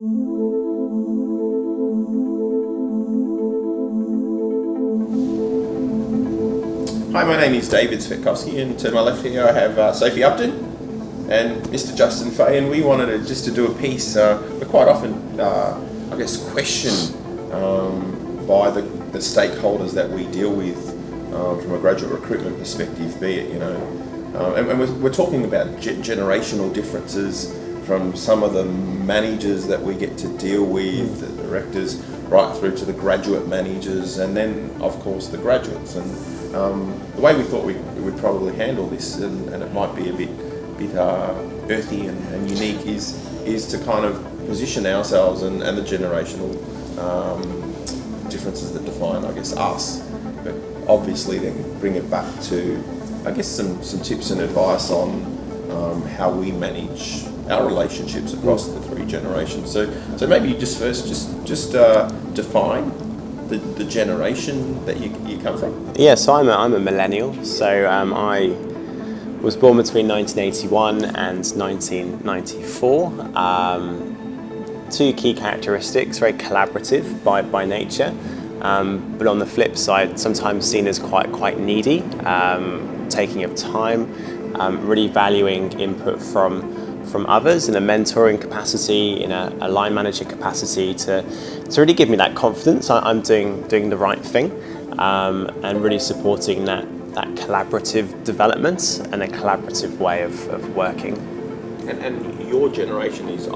Hi, my name is David Svetkowski, and to my left here I have Sophie Upton and Mr. Justin Fay, and we wanted to do a piece. We're quite often, questioned by the stakeholders that we deal with from a graduate recruitment perspective, be it, and we're talking about generational differences from some of the managers that we get to deal with, the directors, right through to the graduate managers, and then of course the graduates. And the way we thought we would probably handle this, and it might be a bit earthy and unique, is to kind of position ourselves and the generational differences that define, I guess, us, but obviously then bring it back to, I guess, some tips and advice on how we manage our relationships across the three generations. So maybe you just define the generation that you come from. Yeah, so I'm a millennial. So I was born between 1981 and 1994. Two key characteristics: very collaborative by nature, but on the flip side, sometimes seen as quite needy, taking of time, really valuing input from others in a mentoring capacity, in a line manager capacity, to really give me that confidence I'm doing the right thing, and really supporting that collaborative development and a collaborative way of working. And your generation is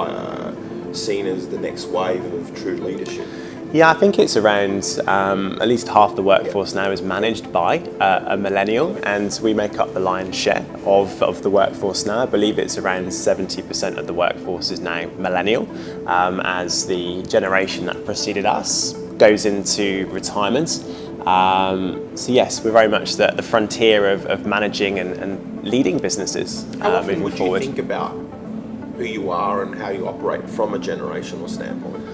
seen as the next wave of true leadership. Yeah, I think it's around at least half the workforce now is managed by a millennial, and we make up the lion's share of the workforce now. I believe it's around 70% of the workforce is now millennial, as the generation that preceded us goes into retirement. So yes, we're very much the frontier of managing and leading businesses moving forward. You think about who you are and how you operate from a generational standpoint?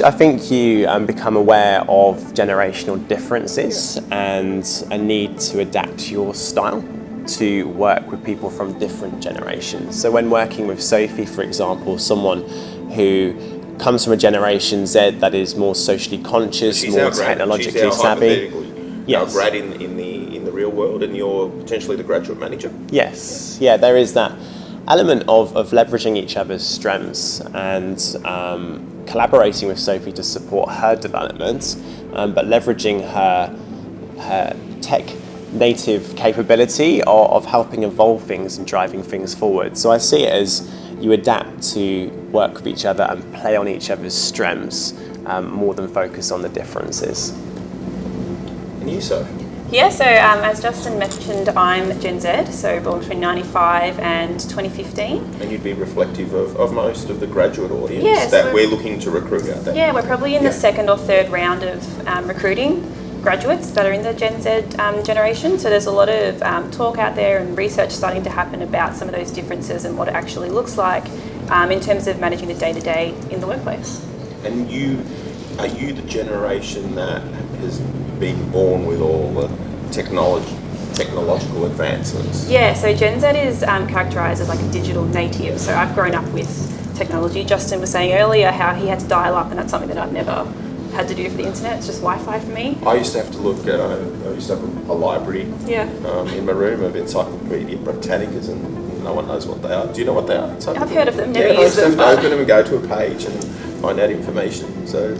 I think you become aware of generational differences and a need to adapt your style to work with people from different generations. So when working with Sophie, for example, someone who comes from a generation Z that is more socially conscious, more technologically savvy. Yes. Grad in the real world, and you're potentially the graduate manager. Yes, yeah, there is that element of leveraging each other's strengths and collaborating with Sophie to support her development, but leveraging her tech native capability of helping evolve things and driving things forward. So I see it as you adapt to work with each other and play on each other's strengths more than focus on the differences. And you, Sophie? Yeah, so as Justin mentioned, I'm Gen Z, so born between 95 and 2015. And you'd be reflective of most of the graduate audience that we're looking to recruit out there. Yeah, we're probably in the second or third round of recruiting graduates that are in the Gen Z generation. So there's a lot of talk out there and research starting to happen about some of those differences and what it actually looks like in terms of managing the day-to-day in the workplace. And are you the generation that has been born with all the technological advancements? Yeah, so Gen Z is characterised as like a digital native. So I've grown up with technology. Justin was saying earlier how he had to dial up, and that's something that I've never had to do for the internet. It's just Wi-Fi for me. I used to have to look at a library in my room of Encyclopedia Britannicas, and no one knows what they are. Do you know what they are? I've heard of them, never used them. I used to have to open them and go to a page and find out information. So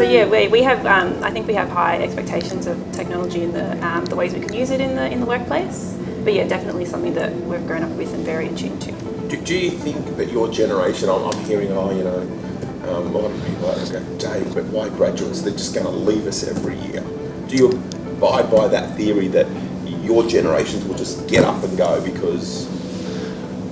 yeah, we have. I think we have high expectations of technology and the ways we can use it in the workplace. But yeah, definitely something that we've grown up with and very attuned to. Do you think that your generation? I'm hearing, a lot of people go, Dave, but why graduates? They're just going to leave us every year. Do you abide by that theory that your generations will just get up and go because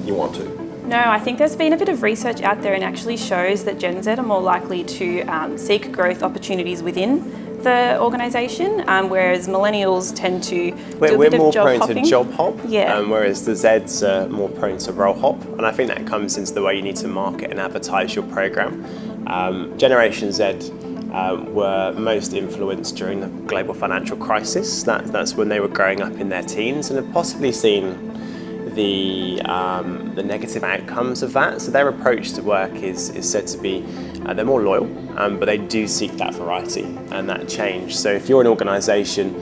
you want to? No, I think there's been a bit of research out there and actually shows that Gen Z are more likely to seek growth opportunities within the organisation, whereas millennials tend to do a bit more of job prone hopping. to job hop, Yeah. Whereas the Zs are more prone to role hop, and I think that comes into the way you need to market and advertise your program. Generation Z were most influenced during the global financial crisis. That's when they were growing up in their teens and have possibly seen the negative outcomes of that. So their approach to work is said to be they're more loyal, but they do seek that variety and that change. So if you're an organisation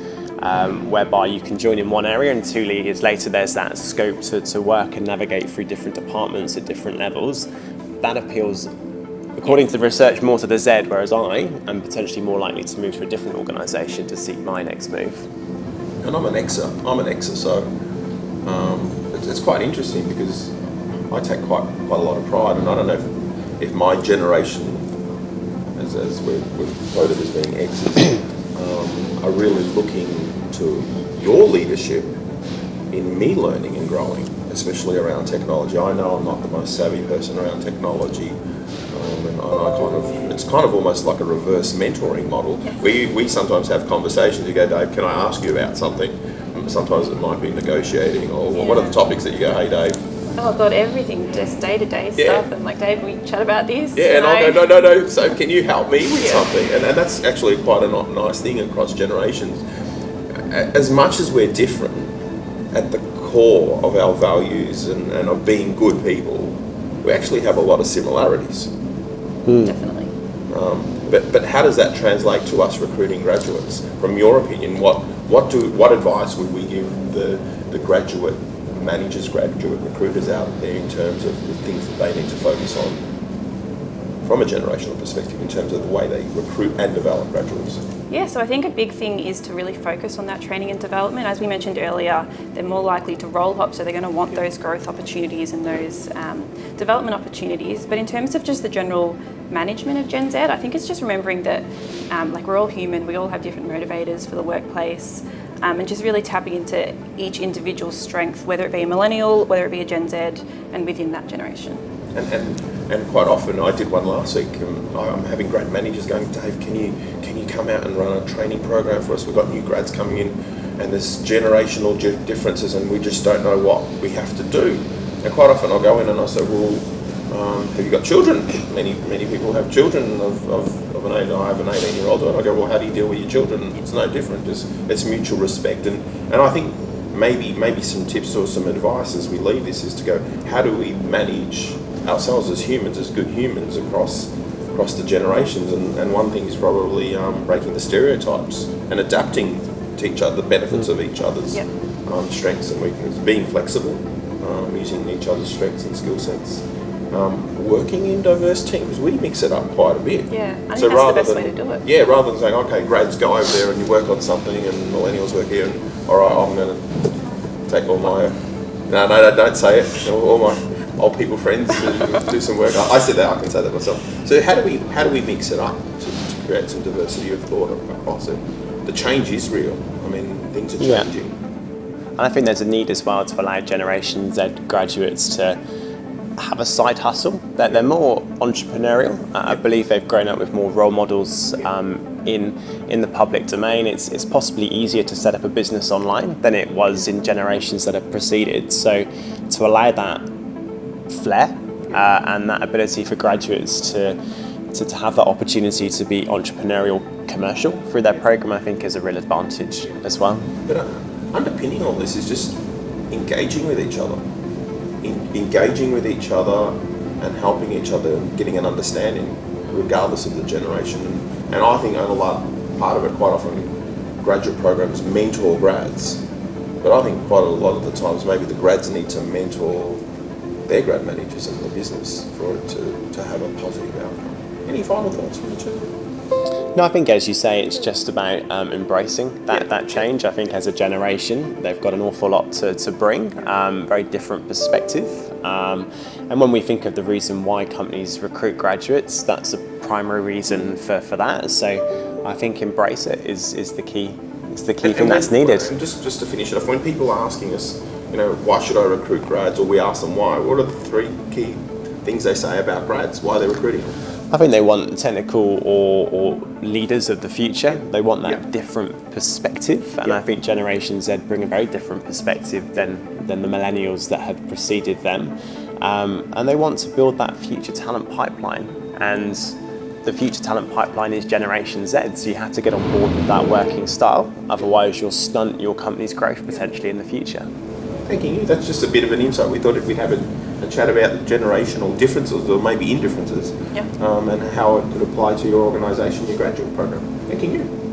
whereby you can join in one area and 2 years later there's that scope to work and navigate through different departments at different levels, that appeals, according to the research, more to the Z, whereas I am potentially more likely to move to a different organisation to seek my next move. And I'm an Xer, so it's quite interesting because I take quite a lot of pride, and I don't know if my generation, as we're quoted as being Xers, are really looking to your leadership in me learning and growing, especially around technology. I know I'm not the most savvy person around technology, and it's kind of almost like a reverse mentoring model. We sometimes have conversations. You go, Dave, can I ask you about something? Sometimes it might be negotiating, or what are the topics that you go, hey Dave? Oh God, everything, just day-to-day stuff. I'm like, Dave, we chat about this. Yeah, and I'll go, no. So can you help me with something? And that's actually quite a nice thing across generations. As much as we're different at the core of our values and of being good people, we actually have a lot of similarities. Definitely. But how does that translate to us recruiting graduates? From your opinion, what advice would we give the graduate managers, graduate recruiters out there in terms of the things that they need to focus on from a generational perspective in terms of the way they recruit and develop graduates? Yeah, so I think a big thing is to really focus on that training and development. As we mentioned earlier, they're more likely to roll hop, so they're going to want those growth opportunities and those development opportunities. But in terms of just the general management of Gen Z, I think it's just remembering that like we're all human, we all have different motivators for the workplace, and just really tapping into each individual's strength, whether it be a millennial, whether it be a Gen Z, and within that generation. And quite often, I did one last week, and I'm having grad managers going, Dave, can you come out and run a training program for us? We've got new grads coming in, and there's generational differences, and we just don't know what we have to do. And quite often, I'll go in and I say, well, have you got children? Many people have children of an age. I have an 18-year-old, and I go, well, how do you deal with your children? It's no different. It's mutual respect, and I think maybe some tips or some advice as we leave this is to go, how do we manage ourselves as humans, as good humans across the generations? And one thing is probably breaking the stereotypes and adapting to each other, the benefits of each other's strengths and weaknesses, being flexible, using each other's strengths and skill sets. Working in diverse teams, we mix it up quite a bit. Yeah, I think that's the best way to do it. Yeah, rather than saying, okay, grads go over there and you work on something and millennials work here, and all right, I'm going to take all my... No, don't say it. All my old people friends to do some work. I said that, I can say that myself. So how do we mix it up to create some diversity of thought across it? The change is real. I mean, things are changing. And I think there's a need as well to allow Generation Z graduates to have a side hustle. They're more entrepreneurial. I believe they've grown up with more role models in the public domain. It's possibly easier to set up a business online than it was in generations that have preceded. So to allow that flair and that ability for graduates to have that opportunity to be entrepreneurial commercial through their program, I think is a real advantage as well. But underpinning all this is just engaging with each other. Engaging with each other and helping each other, getting an understanding regardless of the generation. And I think a lot part of it, quite often graduate programs mentor grads, but I think quite a lot of the times maybe the grads need to mentor their grad managers in the business for it to have a positive outcome. Any final thoughts from the two? No, I think as you say, it's just about embracing that change. I think as a generation, they've got an awful lot to bring, very different perspective. And when we think of the reason why companies recruit graduates, that's a primary reason for that. So I think embrace it is the key. It's the key thing that's needed. And just to finish it off, when people are asking us, why should I recruit grads, or we ask them why, what are the three key things they say about grads, why they're recruiting? I think they want technical or leaders of the future. They want that different perspective, and I think Generation Z bring a very different perspective than the millennials that had preceded them. And they want to build that future talent pipeline, and the future talent pipeline is Generation Z, so you have to get on board with that working style, otherwise you'll stunt your company's growth potentially in the future. Thanking you. That's just a bit of an insight. We thought we'd have a chat about the generational differences or maybe indifferences Yep. and how it could apply to your organisation, your graduate program. Thanking you.